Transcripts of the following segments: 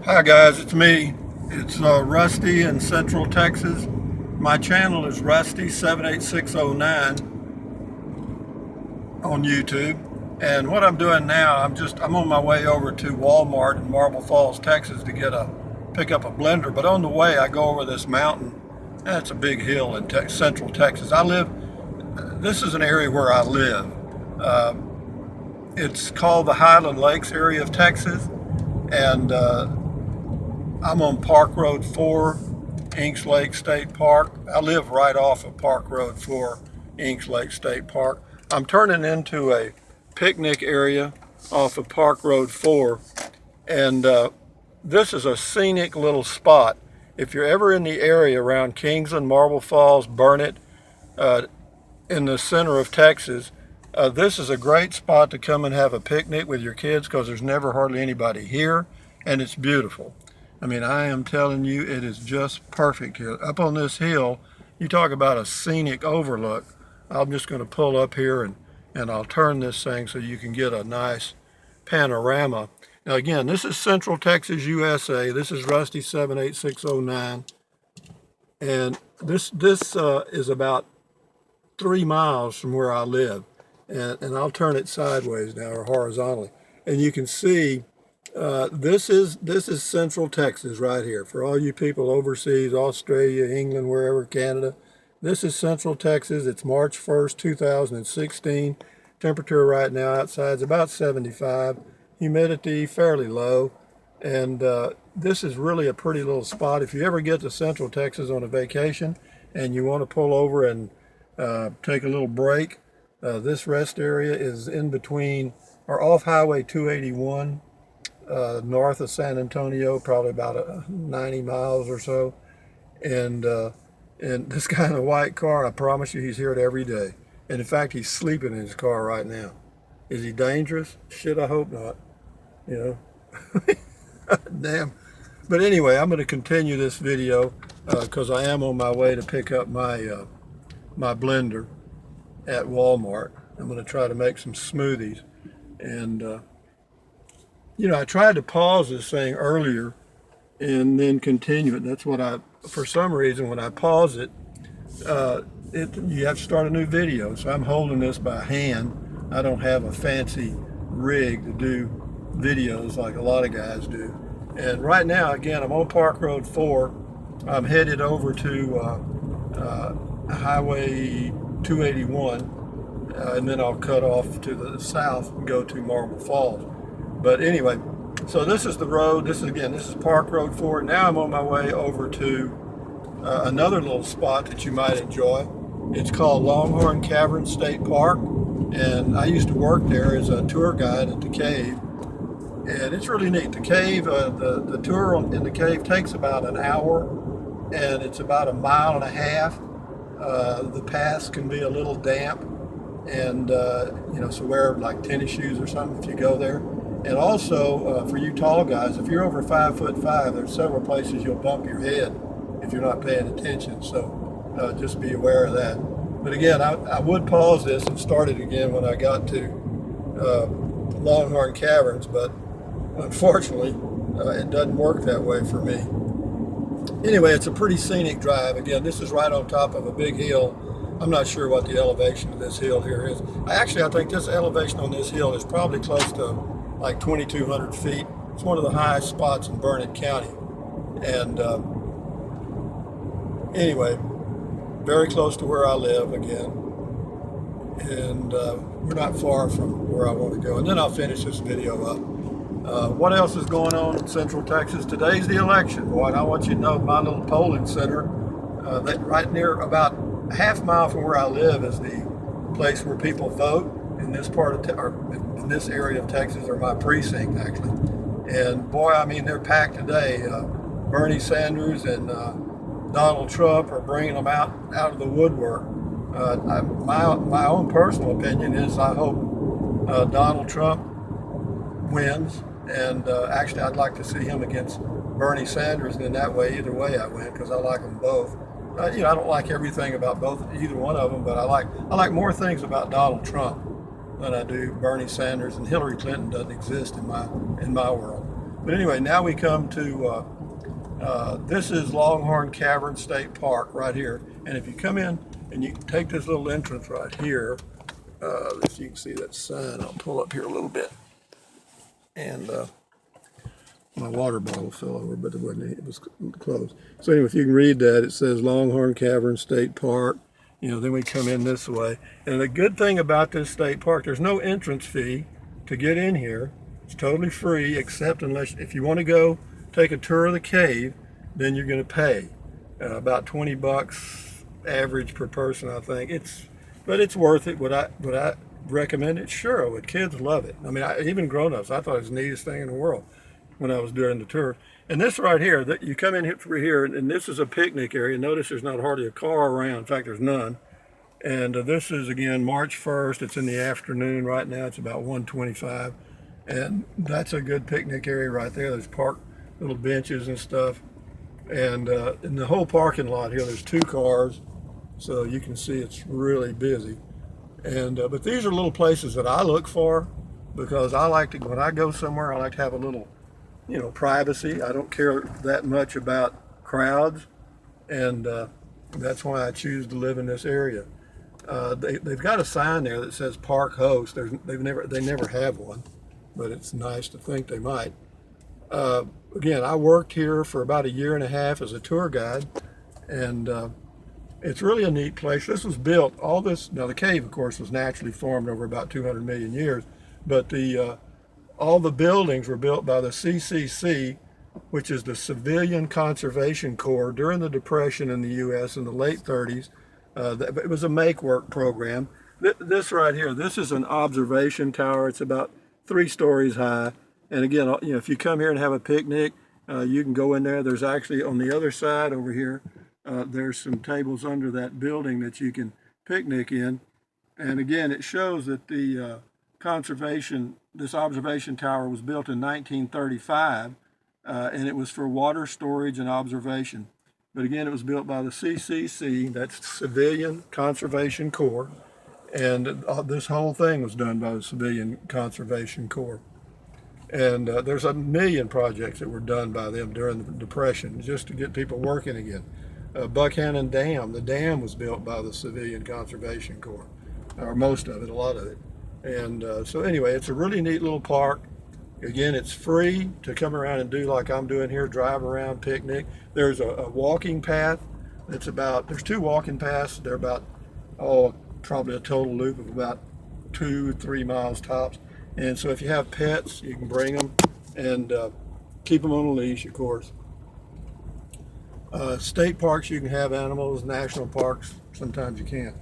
Hi guys, it's me. It's Rusty in Central Texas. My channel is Rusty78609 on YouTube. And what I'm doing now, I'm on my way over to Walmart in Marble Falls, Texas to pick up a blender. But on the way, I go over this mountain. And it's a big hill in Central Texas. This is an area where I live. It's called the Highland Lakes area of Texas. And I'm on Park Road 4, Inks Lake State Park. I live right off of Park Road 4, Inks Lake State Park. I'm turning into a picnic area off of Park Road 4, and this is a scenic little spot. If you're ever in the area around Kingsland, Marble Falls, Burnett, in the center of Texas, this is a great spot to come and have a picnic with your kids because there's never hardly anybody here, and it's beautiful. I mean, I am telling you, it is just perfect here. Up on this hill, you talk about a scenic overlook. I'm just going to pull up here and I'll turn this thing so you can get a nice panorama. Now again, this is Central Texas, USA. This is Rusty 78609. And this is about 3 miles from where I live. And I'll turn it sideways now, or horizontally. And you can see this is Central Texas right here. For all you people overseas, Australia, England, wherever, Canada, this is Central Texas. It's March 1st, 2016. Temperature right now outside is about 75. Humidity fairly low. And this is really a pretty little spot. If you ever get to Central Texas on a vacation and you want to pull over and take a little break, this rest area is in between, or off Highway 281, north of San Antonio, probably about 90 miles or so. And this guy in a white car, I promise you, he's here every day. And in fact, he's sleeping in his car right now. Is he dangerous? Shit, I hope not. You know, damn. But anyway, I'm going to continue this video because I am on my way to pick up my my blender at Walmart. I'm going to try to make some smoothies. And you know, I tried to pause this thing earlier and then continue it. That's what for some reason, when I pause it, you have to start a new video. So I'm holding this by hand. I don't have a fancy rig to do videos like a lot of guys do. And right now, again, I'm on Park Road 4. I'm headed over to Highway 281, and then I'll cut off to the south and go to Marble Falls. But anyway, so this is the road. This is Park Road 4. Now I'm on my way over to another little spot that you might enjoy. It's called Longhorn Caverns State Park, and I used to work there as a tour guide at the cave. And it's really neat. The cave, the tour in the cave takes about an hour, and it's about 1.5 miles. The paths can be a little damp, and you know, so wear like tennis shoes or something if you go there. And also, for you tall guys, if you're over 5'5", there's several places you'll bump your head if you're not paying attention. So just be aware of that. But again, I would pause this and start it again when I got to Longhorn Caverns, but unfortunately, it doesn't work that way for me. Anyway, it's a pretty scenic drive. Again, this is right on top of a big hill. I'm not sure what the elevation of this hill here is. I think this elevation on this hill is probably close to like 2,200 feet. It's one of the highest spots in Burnett County. And anyway, very close to where I live again. And we're not far from where I want to go. And then I'll finish this video up. What else is going on in Central Texas? Today's the election, boy, and I want you to know my little polling center, that right near about a half mile from where I live is the place where people vote in this part of, or in this area of Texas, or my precinct actually. And boy, I mean, they're packed today. Bernie Sanders and Donald Trump are bringing them out of the woodwork. My own personal opinion is I hope Donald Trump wins, and actually I'd like to see him against Bernie Sanders, and in that way, either way I win, because I like them both. You know, I don't like everything about either one of them, but I like more things about Donald Trump than I do Bernie Sanders, and Hillary Clinton doesn't exist in my world. But anyway, now we come to this is Longhorn Caverns State Park right here. And if you come in and you take this little entrance right here, if you can see that sign, I'll pull up here a little bit. And my water bottle fell over, but it was closed. So anyway, if you can read that, it says Longhorn Caverns State Park. You know, then we come in this way. And the good thing about this state park, there's no entrance fee to get in here. It's totally free, except if you want to go take a tour of the cave, then you're going to pay about 20 bucks average per person, I think. But it's worth it. Would I recommend it? Sure, would. Kids love it. I mean, even grown-ups, I thought it was the neatest thing in the world when I was doing the tour. And this right here, that you come in through here, and this is a picnic area. Notice there's not hardly a car around. In fact, there's none. And this is, again, March 1st. It's in the afternoon right now. It's about 1:25. And that's a good picnic area right there. There's little benches and stuff. And in the whole parking lot here, there's 2 cars. So you can see it's really busy. And but these are little places that I look for, because I like to, when I go somewhere, I like to have a little, you know, privacy. I don't care that much about crowds, and that's why I choose to live in this area. They've got a sign there that says Park Host. They never have one, but it's nice to think they might. Again, I worked here for about 1.5 years as a tour guide, and it's really a neat place. This was built, now the cave, of course, was naturally formed over about 200 million years, but all the buildings were built by the CCC, which is the Civilian Conservation Corps, during the Depression in the U.S. in the late 30s. It was a make-work program. This right here, this is an observation tower. It's about 3 stories high. And again, you know, if you come here and have a picnic, you can go in there. There's actually, on the other side over here, there's some tables under that building that you can picnic in. And again, it shows that the this observation tower was built in 1935, and it was for water storage and observation. But again, it was built by the CCC, that's Civilian Conservation Corps, and this whole thing was done by the Civilian Conservation Corps. And there's 1 million projects that were done by them during the Depression just to get people working again. Buckhannon Dam, the dam was built by the Civilian Conservation Corps, or most of it, a lot of it. And so anyway, it's a really neat little park. Again, it's free to come around and do like I'm doing here, drive around, picnic. There's a walking path that's there's 2 walking paths. They're about, probably a total loop of about 2-3 miles tops. And so if you have pets, you can bring them and keep them on a leash, of course. State parks, you can have animals. National parks, sometimes you can't.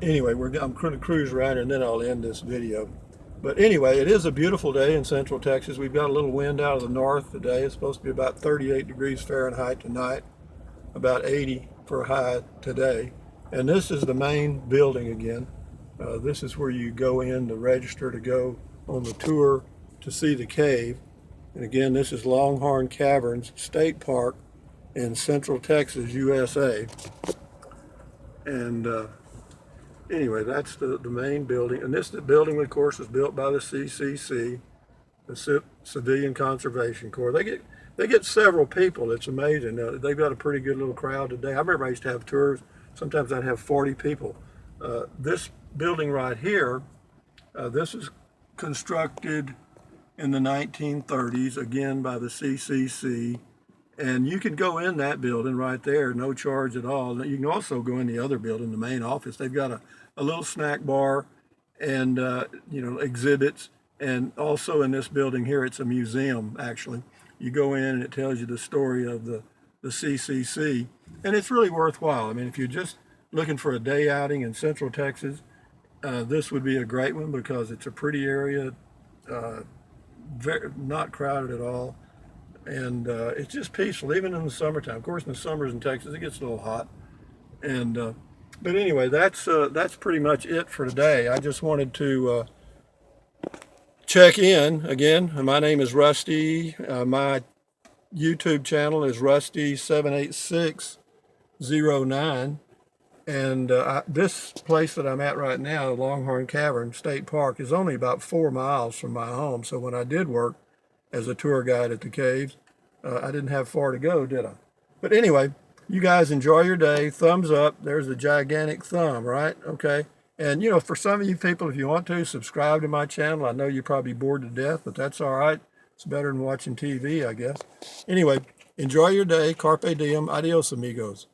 Anyway, I'm going to cruise around and then I'll end this video. But anyway, it is a beautiful day in Central Texas. We've got a little wind out of the north today. It's supposed to be about 38 degrees Fahrenheit tonight, about 80 for a high today. And this is the main building again. This is where you go in to register to go on the tour to see the cave. And again, this is Longhorn Caverns State Park in Central Texas, USA. And anyway, that's the main building. And the building, of course, was built by the CCC, the Civilian Conservation Corps. They get several people. It's amazing. They've got a pretty good little crowd today. I remember I used to have tours. Sometimes I'd have 40 people. This building right here, this is constructed in the 1930s, again by the CCC. And you can go in that building right there, no charge at all. You can also go in the other building, the main office. They've got a little snack bar and exhibits. And also in this building here, it's a museum, actually. You go in and it tells you the story of the CCC. And it's really worthwhile. I mean, if you're just looking for a day outing in Central Texas, this would be a great one because it's a pretty area, not crowded at all. And it's just peaceful, even in the summertime. Of course, in the summers in Texas, it gets a little hot. And but anyway, that's pretty much it for today. I just wanted to check in again. My name is Rusty. My YouTube channel is Rusty78609. And this place that I'm at right now, Longhorn Caverns State Park, is only about 4 miles from my home. So when I did work as a tour guide at the caves, I didn't have far to go, did I? But anyway, you guys enjoy your day. Thumbs up. There's a gigantic thumb, right? Okay. And, you know, for some of you people, if you want to, subscribe to my channel. I know you're probably bored to death, but that's all right. It's better than watching TV, I guess. Anyway, enjoy your day. Carpe diem. Adios, amigos.